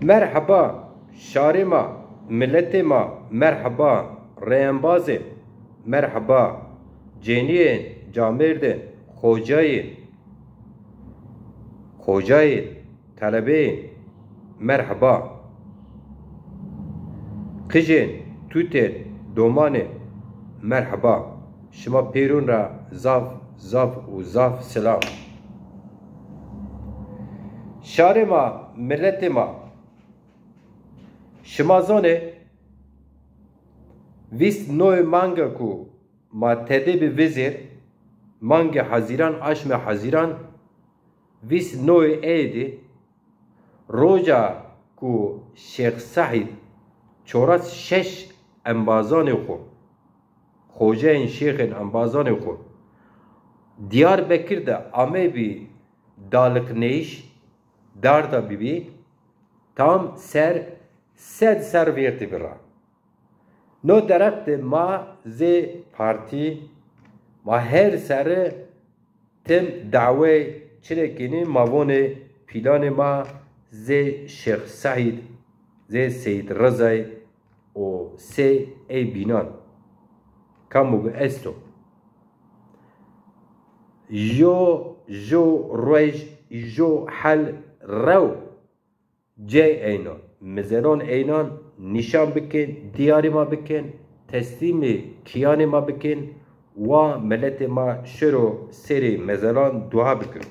Merhaba, şarima, milletima, merhaba, reyenbazı, merhaba, ceniyen, camirden, hocayın, talebeyin, merhaba, kıjın, tüten, domanı, merhaba, şima perun ra zaf selam. Şarima, milletima, şimazane, vis noy manga ku ma tedebi vizir, manga haziran aşme haziran, vis noy edi, roja ku Şeyh Said, çoras şeş embazane ku, hocayin şeyhin embazane ku, Diyarbakır'da amebi dalık neyiş, darda bibi, tam ser verdi bira. No derekte ma ze parti, ma her sere tem da've çirekini mavone planı ma ze Şeyh Said, ze Seyyid Razay, o se ey binan. Kamu bu esto. Jo hal rav C eynan, mezeran eynan, nişan bikin, diyarima bikin, teslimi kiyanima bikin, ve milletime şero seri mezeran dua bikin.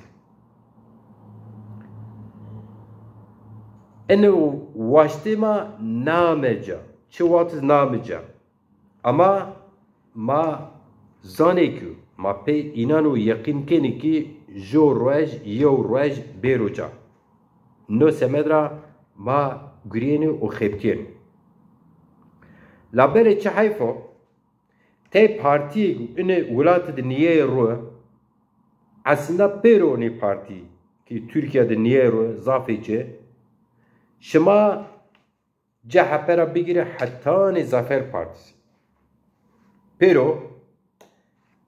Ene vaştima nameca, çuvatız nameca, ama ma zanekü, ma pe inanu yakin keni ki jo roj beruca. No semedra ma guriyeni o xepkin. La bere çi hayfo te partiye üne ulatı niye ro aslında peroni parti ki Türkiye'de niye ro zafece şema CHP'ra bigire hatta ne Zafer Partisi. Pero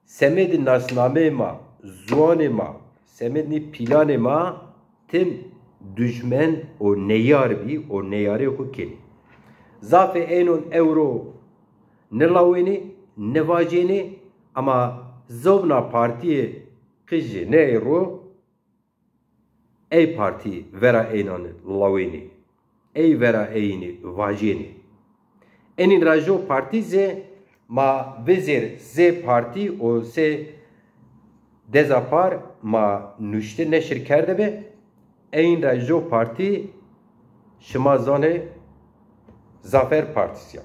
semedi nasname ma zuane ma semedi plane ma tim düşman o neyar bi o neyare hukin. Zafe enon euro nelaveni nevajeni ama zovna partiye kıcı ne euro ey parti vera enon laveni ey vera eyni vajeni. Enin rajo parti ze ma vezir ze parti o se dezapar ma nüşte neşir kerde be این رجو پارتی شمازانه Zafer Partisi.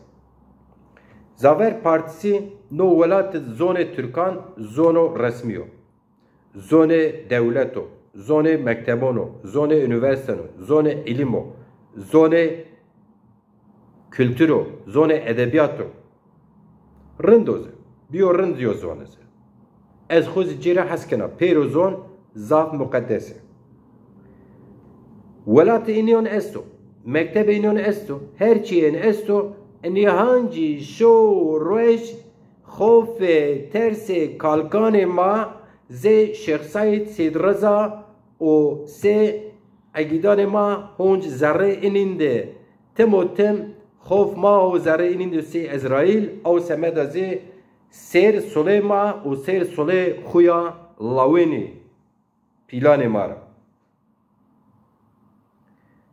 Zafer Partisi no velat zone Türkan zono resmiyo. Zone devleto, zone mektebono, zone üniversiteno, zone ilimo, zone kültüro, zone edebiyato. Rındoze. Biyo rındiyo zoneze. Ez xuz cire haskena pero zon zaf mukaddese. Velat inion esto, mekteb inion esto, her çiyen esto, nihanci şo roş خوف ترس کالکان ما زی شیخ سعید سید رضا و سه اگیدان ما هنج ذره ایننده تم و تم خوف ما و ذره ایننده سی اسرائیل او سمد زی سیر سله ما و سیر سله خویا لاوینی پیلان ما را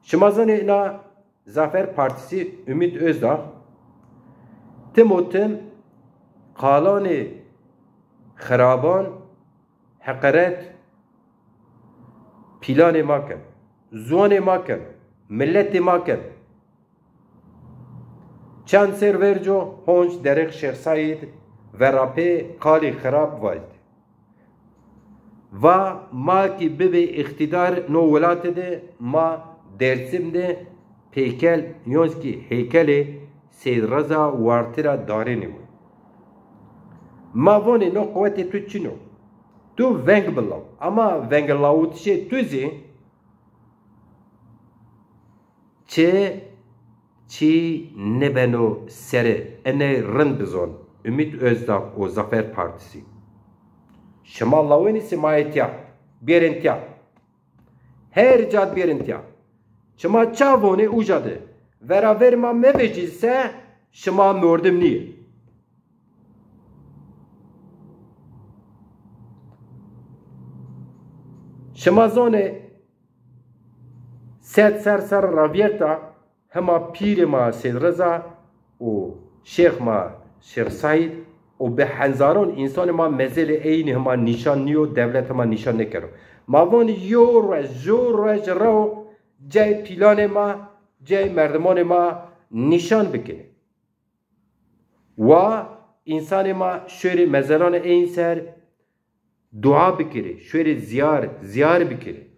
شمازان اینا Zafer Partisi Ümit Özdağ tım o tım قالان خرابان حقرت پیلان ما کن زوان ما کن ملت ما کن چند سرورجو هونج درخ شیخ سعید و راپی قالی خراب واجد و ما کی ببی اقتدار نو ولات ده ما درسم ده پیکل یونس کی هیکل سید رضا وارترا دارینی بود ما vone no قوت تو چینو تو ونگ بلاو اما ونگ لاوت شی توزی چی نبنو سره انه رند بزون Ümit Özdağ o Zafer Partisi şema laveni simayetya birintya her cad birintya شما چاوونه اوجاده وراور ما مبجیسه شما مردم نیه شما زونه سر راویرتا هما پیر ما سید رضا و شیخ ما شیخ سعید و به هزاران انسان ما مزل این هما نشان نیو دولت هما نشان نکرو ما وان یو رج رو جای پیلان ما جای مردمان ما نشان بکنه و انسان ما شویر مزلان این سر دعا بکره شویر زیار بکره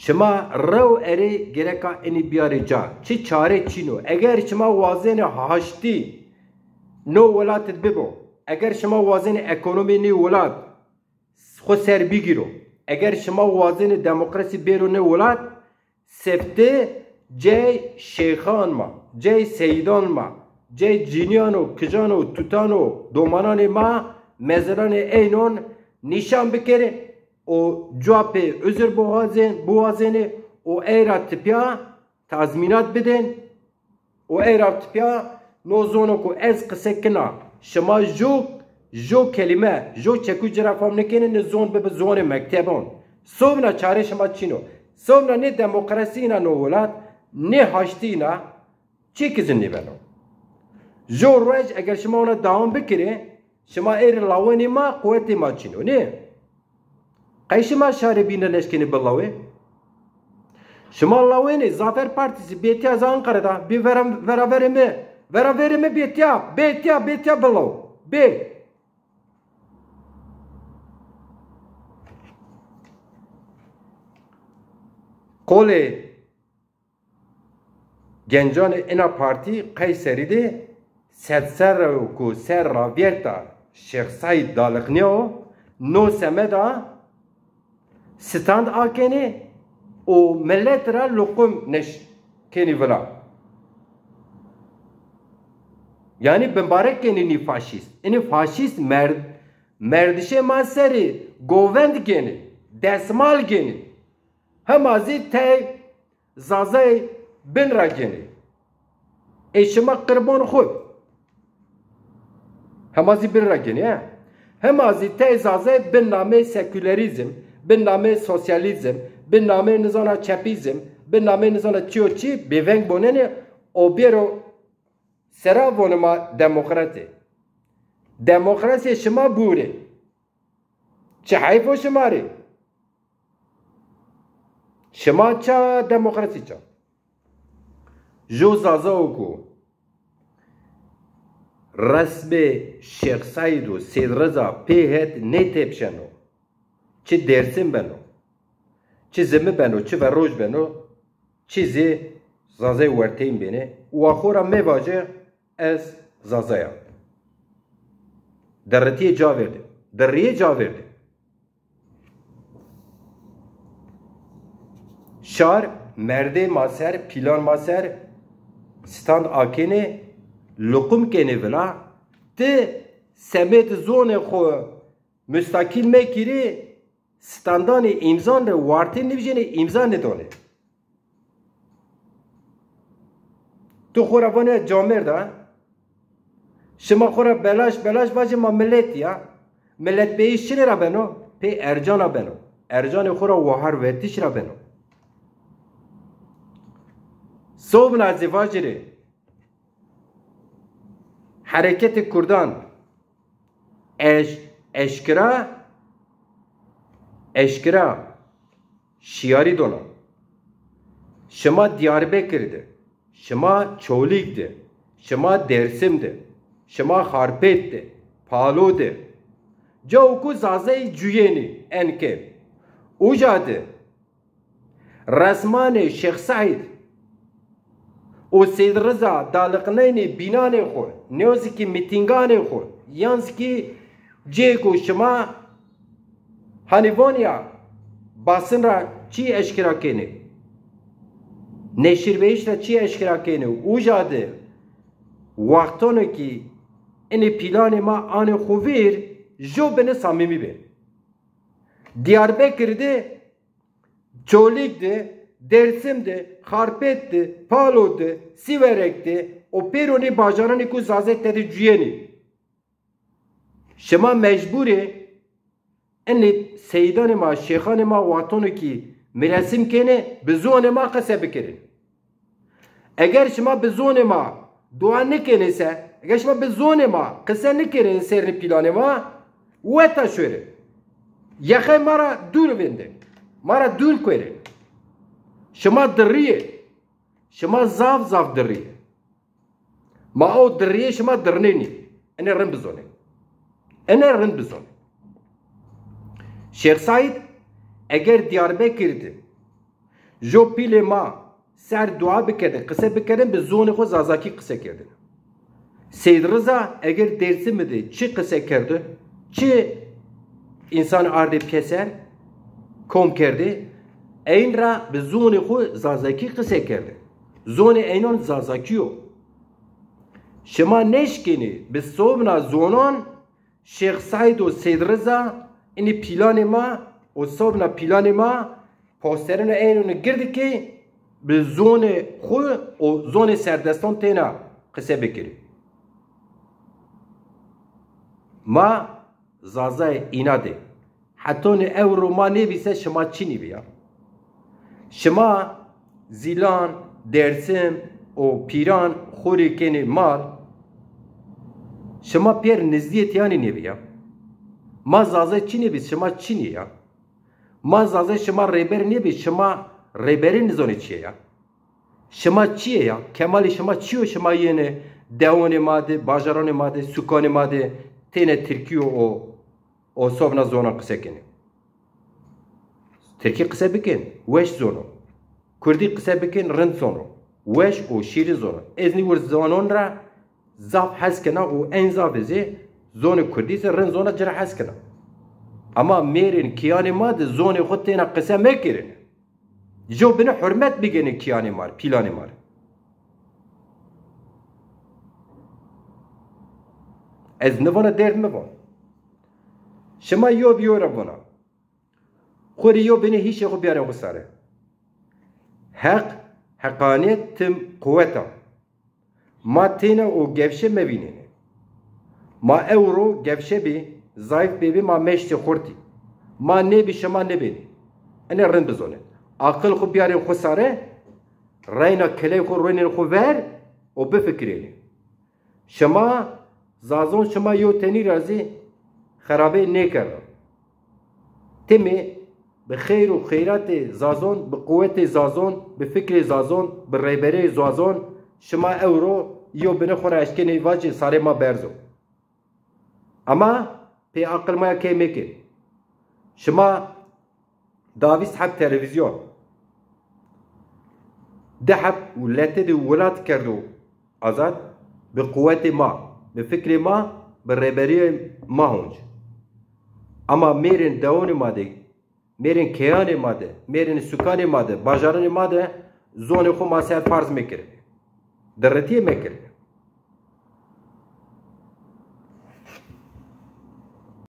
شما رو اره گرکا اینی بیاره جا چی چاره چینو اگر شما وازن هاشتی نو ولاتت ببو اگر شما وازن اکونومی نی ولات خود سر بگیرو اگر شما وازن دموکراسی بیرو نی ولات سفته جای شیخان ما جای سیدان ما جای جینیان و کجان و توتان و دومانان ما مزران اینون نشان بکره و جواب özür boğazını o erat pya tazminat bedin o erat pya nozonu ko ez qsekna şema jo kelime jo çeku cerafam nekene ne zon be zon mektebon sobna çare şema çino sobna ne demokrasina no volat ne haştina çekizin ne beno jo rej eğer şema ona devam bekire şema lavani ma kuvveti ma çino ne Ayşe ma şaribine leşkeni bılawe. Şuma laveni Zafer Partisi betiya az Ankara'da bir veraverime betiya bılav. Be. Kole gencan ena parti Kayseri'de setser ku serra vierta Şeyh Said Dalıkneo no semeda ستاند آکنه و ملت را لقم نش کنی ولا یعنی بمبارک کنی نی فاشیست اینی فاشیست مردشه ما سری گووند کنی دستمال کنی هم ازی تی زازه بن را کنی ایشما قربان خود هم ازی بن را کنی هم ازی تی زازه بن نامه سکولاریزم به نام سوسیالیسم به نام نظام چپیزم به نام نظام چی بیونگ بوننه او بیرو سرا ونما دموکراسی شما بوره چه حیفو شماره شما چه دموکراسی چه جو زازاو کو رسم شیخ سعید و سید رضا پیهت نیتبشنو چه درسیم بنو چه زمه بنو چه وروج بنو چیزی زازه ورتیم بینه و آخورا میواجه از زازه درتیه جا ورده شار مرده ماسر پیلان ماسر ستان آکنه لقم کنه ولا ته سمت زون خو مستقل میگیری standan imzan re wartin nivjene imza nedone. Tu khora vane jamer da şema khora belaş baje ma millet ya millet be işçine ra beno pe ercana beno ercan khora wahar vetiş ra beno sobna zivajire hareket Kurdan eşkira şiari dona şema Diyarbakır'dı şema Çolik'di şema Dersim'di şema Harpet'di Palo'di Cavku zazay cüyeni enke ucadı Rasmane Şeyh Said o Seyd Rıza dalıqnayni binane xo neoziki mitingane xo yanski ceko şema Hanivanya basın ra çi eşkira kene neşir beyiş ra çi eşkira kene ucadı vaktonu ki eni planı ma anı xuvir jo bene samimi be Diyarbakır'da Çolik'de, Dersim'de, Harpet'de, Palo'da, Siverek'de o peroni bajarani ku zazet dedi cüyeni. Şema mecburi enni seydan ma şeyhan ma watonu ki merasim kene bizone ma qase bikirin. Eğer şema bizone ma dua nekenese, eğer şema bizone ma qase nekirin ser planı ma weta şöyle. Yahe mara dul vende. Mara dul koyre. Şema dırriye. Şema zav dırriye. Ma o dırriye şema dırneni. Ene rın bizone. Ene rın bizone. Şeyh Said eğer Diyarbakır'da jo pile ma ser dua bikedin, kısa bikedin, bi zoni xo zazaki kısa kerdin. Seyyid Rıza eğer Dersim'de çi kısa kerdi, çi insan ardip keser, kom kerdi, این را به زون خو زازکی قصه کرده زون اینان زازکیو شما نشکنی به صوبنا زونان شیخ سعید و سید رضا این پیلان ما و صوبنا پیلان ما پاسترین اینان گرد که به زون خو و زون سردستان تینا قصه بکری ما زازای ایناده حتی اورو ما نبیسه شما چی نبیا شما زیلان، درسم و پیران خوری کنی مال شما پیر نزدیت یعنی نبیا ما زازه چی نبید شما چی نیا ما زازه شما ریبر نبید شما ریبری نزانی چیه یا شما چیه یا کمالی شما چیو شما یعنی دوان ماده باجران ماده سکان ماده تینه ترکیو و صوبنا زونا قصه کنی ترکی قصه بکن وش زونو کردی قصه بکن رند زونو وش و شیری زونو ازنی ور زانون را زاف حس کنا و این زاف زی زون کردی سه رند زونا جرا حس کنا اما میرین کیانی ما ده زون خود تینا قصه میکرین جو بنا حرمت بگین کیانی مار پیلانی مار از نوانا درد مبان شما یو بیورا بنا خوری یو بینی هیچ خو بیارم خساره حقانیت تم قوتا ما تینا و گفشه مبینین ما اورو گفشه بی زایف بی ما مشت خورتی ما نبی شما نبینی اینه رند بزونه عقل خو بیارم خساره راینا کلی خو روینین خو ور و بفکرینی شما زازون شما یو تنی رازی خرابه نکردن تمی به خیر و خیرات زازون به قوت زازون به فکر زازون به ریبره زازون شما اورو یو بنه خوره اشکنی واجه ساره ما برزو اما پی عقل ما که میکن شما داویس حب تلویزیون ده حب ولته ده ولات کردو آزاد به قوت ما به فکر ما به ریبره ما هونج اما میرین دوان ما ده میرین کیان ماده میرین سکان ماده باجاران ماده زون خو ما سر فرض میکرد درتی میکرد